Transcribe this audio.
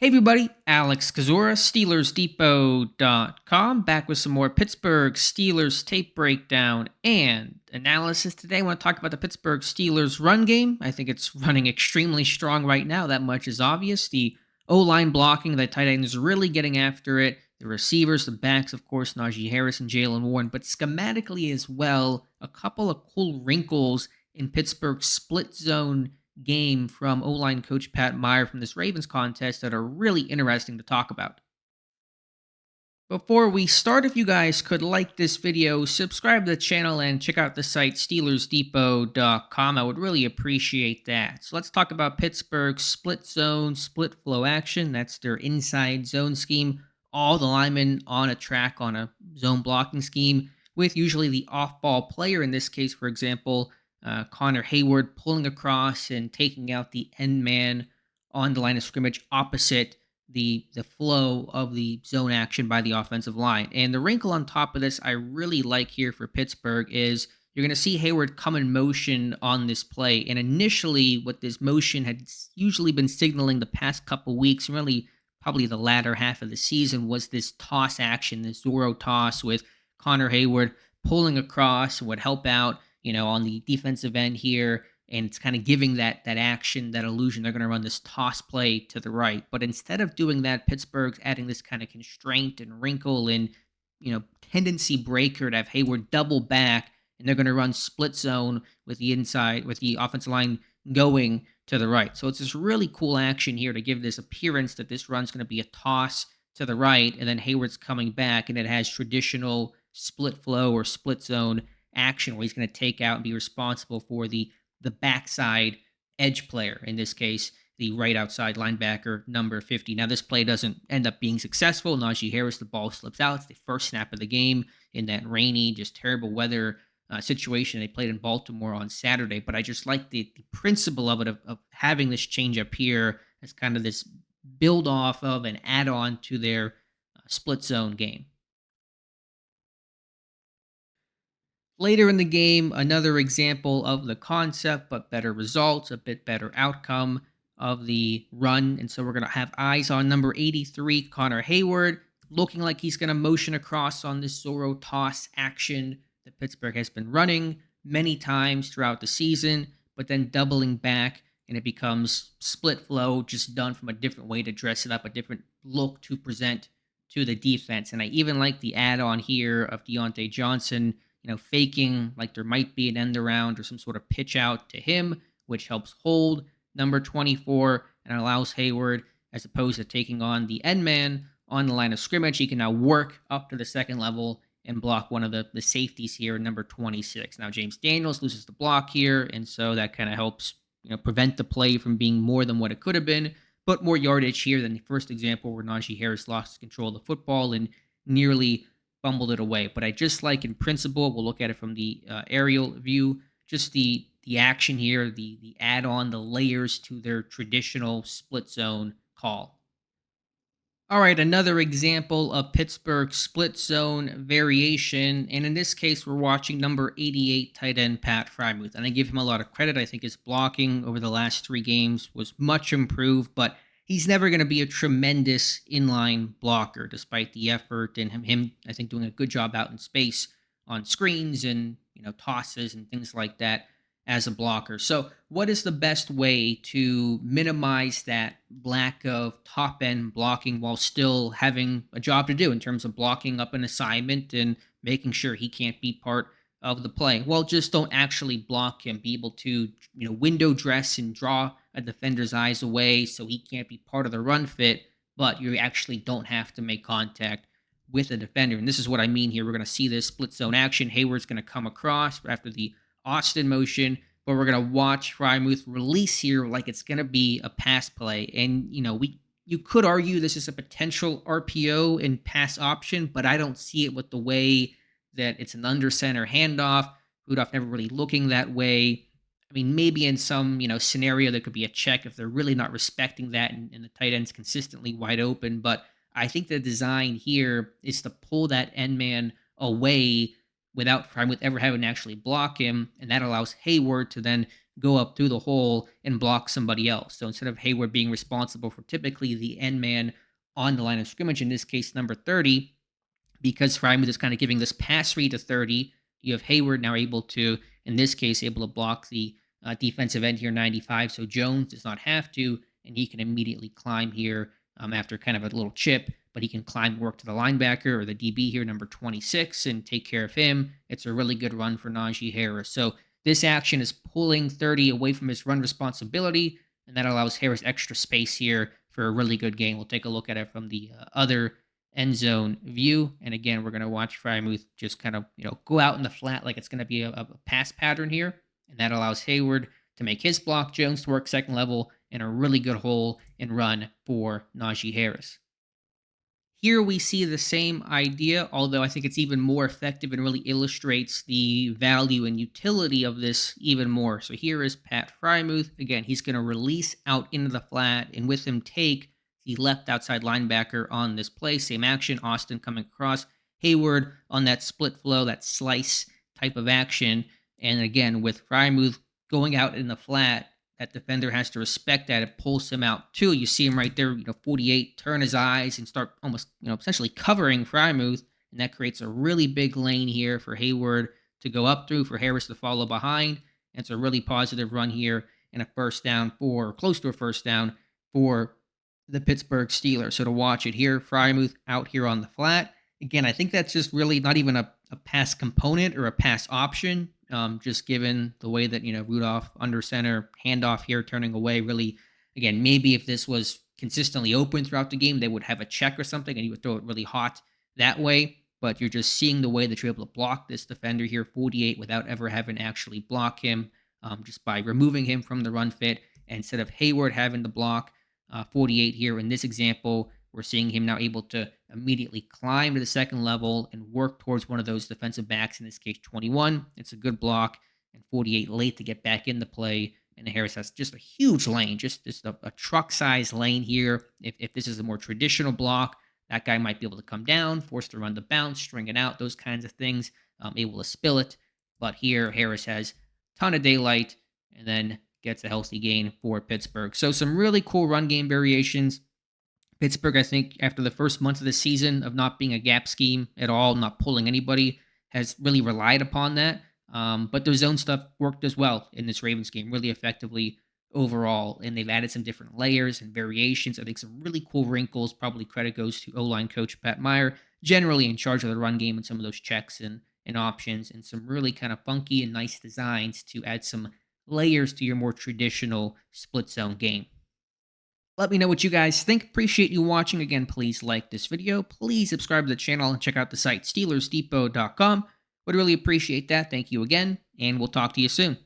Hey everybody, Alex Kazura, SteelersDepot.com, back with some more Pittsburgh Steelers tape breakdown and analysis. Today I want to talk about the Pittsburgh Steelers run game. I think it's running extremely strong right now. That much is obvious. The O-line blocking, the tight end is really getting after it. The receivers, the backs, of course, Najee Harris and Jalen Warren, but schematically as well, a couple of cool wrinkles in Pittsburgh's split zone game from O-line coach Pat Meyer from this Ravens contest that are really interesting to talk about. Before we start, if you guys could like this video, subscribe to the channel, and check out the site SteelersDepot.com, I would really appreciate that. So let's talk about Pittsburgh's split zone, split flow action. That's their inside zone scheme. All the linemen on a track on a zone blocking scheme with usually the off-ball player. In this case, for example, Connor Hayward pulling across and taking out the end man on the line of scrimmage opposite the flow of the zone action by the offensive line. And the wrinkle on top of this I really like here for Pittsburgh is you're going to see Hayward come in motion on this play. And initially, what this motion had usually been signaling the past couple weeks, really probably the latter half of the season, was this toss action, this Zorro toss with Connor Hayward pulling across would help out, on the defensive end here, and it's kind of giving that action, that illusion they're going to run this toss play to the right. But instead of doing that, Pittsburgh's adding this kind of constraint and wrinkle and tendency breaker to have Hayward double back, and they're going to run split zone with the offensive line going to the right. So it's this really cool action here to give this appearance that this run's going to be a toss to the right, and then Hayward's coming back, and it has traditional split flow or split zone action where he's going to take out and be responsible for the backside edge player, in this case, the right outside linebacker, number 50. Now, this play doesn't end up being successful. Najee Harris, the ball slips out. It's the first snap of the game in that rainy, just terrible weather situation they played in Baltimore on Saturday. But I just like the principle of it, of having this change up here as kind of this build off of and add on to their split zone game. Later in the game, another example of the concept, but better results, a bit better outcome of the run. And so we're going to have eyes on number 83, Connor Hayward, looking like he's going to motion across on this Zorro toss action that Pittsburgh has been running many times throughout the season, but then doubling back, and it becomes split flow, just done from a different way to dress it up, a different look to present to the defense. And I even like the add-on here of Deontay Johnson, faking like there might be an end around or some sort of pitch out to him, which helps hold number 24 and allows Hayward, as opposed to taking on the end man on the line of scrimmage, he can now work up to the second level and block one of the safeties here, number 26. Now, James Daniels loses the block here, and so that kind of helps prevent the play from being more than what it could have been, but more yardage here than the first example where Najee Harris lost control of the football and nearly fumbled it away. But I just like, in principle, we'll look at it from the aerial view, just the action here, the add-on, the layers to their traditional split zone call. All right, another example of Pittsburgh's split zone variation, and in this case, we're watching number 88 tight end Pat Freiermuth, and I give him a lot of credit. I think his blocking over the last 3 games was much improved, but he's never going to be a tremendous inline blocker, despite the effort and him, I think, doing a good job out in space on screens and tosses and things like that as a blocker. So what is the best way to minimize that lack of top end blocking while still having a job to do in terms of blocking up an assignment and making sure he can't be part of the play? Well, just don't actually block him. Be able to, window dress and draw a defender's eyes away so he can't be part of the run fit, but you actually don't have to make contact with a defender. And this is what I mean here. We're going to see this split zone action. Hayward's going to come across after the Austin motion, but we're going to watch Freiermuth release here like it's going to be a pass play. And, you could argue this is a potential RPO and pass option, but I don't see it with the way that it's an under center handoff. Rudolph never really looking that way. I mean, maybe in some, scenario there could be a check if they're really not respecting that and the tight end's consistently wide open. But I think the design here is to pull that end man away without Freiermuth ever having to actually block him, and that allows Hayward to then go up through the hole and block somebody else. So instead of Hayward being responsible for typically the end man on the line of scrimmage, in this case, number 30, because Frymouth is kind of giving this pass read to 30, you have Hayward now able to, in this case, able to block the defensive end here, 95. So Jones does not have to, and he can immediately climb here after kind of a little chip, but he can climb, work to the linebacker or the DB here, number 26, and take care of him. It's a really good run for Najee Harris. So this action is pulling 30 away from his run responsibility, and that allows Harris extra space here for a really good game. We'll take a look at it from the other end zone view. And again, we're going to watch Frymouth just kind of, go out in the flat like it's going to be a pass pattern here. And that allows Hayward to make his block, Jones to work second level, and a really good hole and run for Najee Harris. Here we see the same idea, although I think it's even more effective and really illustrates the value and utility of this even more. So here is Pat Frymouth. Again, he's going to release out into the flat and with him take the left outside linebacker on this play. Same action, Austin coming across. Hayward on that split flow, that slice type of action. And again, with Frymouth going out in the flat, that defender has to respect that. It pulls him out too. You see him right there, 48, turn his eyes and start almost, essentially covering Frymouth. And that creates a really big lane here for Hayward to go up through, for Harris to follow behind. And it's a really positive run here and a first down for, close to a first down for the Pittsburgh Steelers. So to watch it here, Frymouth out here on the flat. Again, I think that's just really not even a pass component or a pass option. Just given the way that, Rudolph under center, handoff here, turning away, really, again, maybe if this was consistently open throughout the game, they would have a check or something and you would throw it really hot that way. But you're just seeing the way that you're able to block this defender here, 48, without ever having to actually block him, just by removing him from the run fit. And instead of Hayward having to block 48 here in this example, we're seeing him now able to immediately climb to the second level and work towards one of those defensive backs, in this case 21. It's a good block, and 48 late to get back in the play. And Harris has just a huge lane, just a truck-sized lane here. If this is a more traditional block, that guy might be able to come down, forced to run the bounce, string it out, those kinds of things, able to spill it. But here, Harris has a ton of daylight and then gets a healthy gain for Pittsburgh. So some really cool run game variations. Pittsburgh, I think, after the first month of the season of not being a gap scheme at all, not pulling anybody, has really relied upon that. But their zone stuff worked as well in this Ravens game, really effectively overall. And they've added some different layers and variations. I think some really cool wrinkles. Probably credit goes to O-line coach Pat Meyer, generally in charge of the run game and some of those checks and options, and some really kind of funky and nice designs to add some layers to your more traditional split zone game. Let me know what you guys think. Appreciate you watching. Again, please like this video. Please subscribe to the channel and check out the site SteelersDepot.com. Would really appreciate that. Thank you again, and we'll talk to you soon.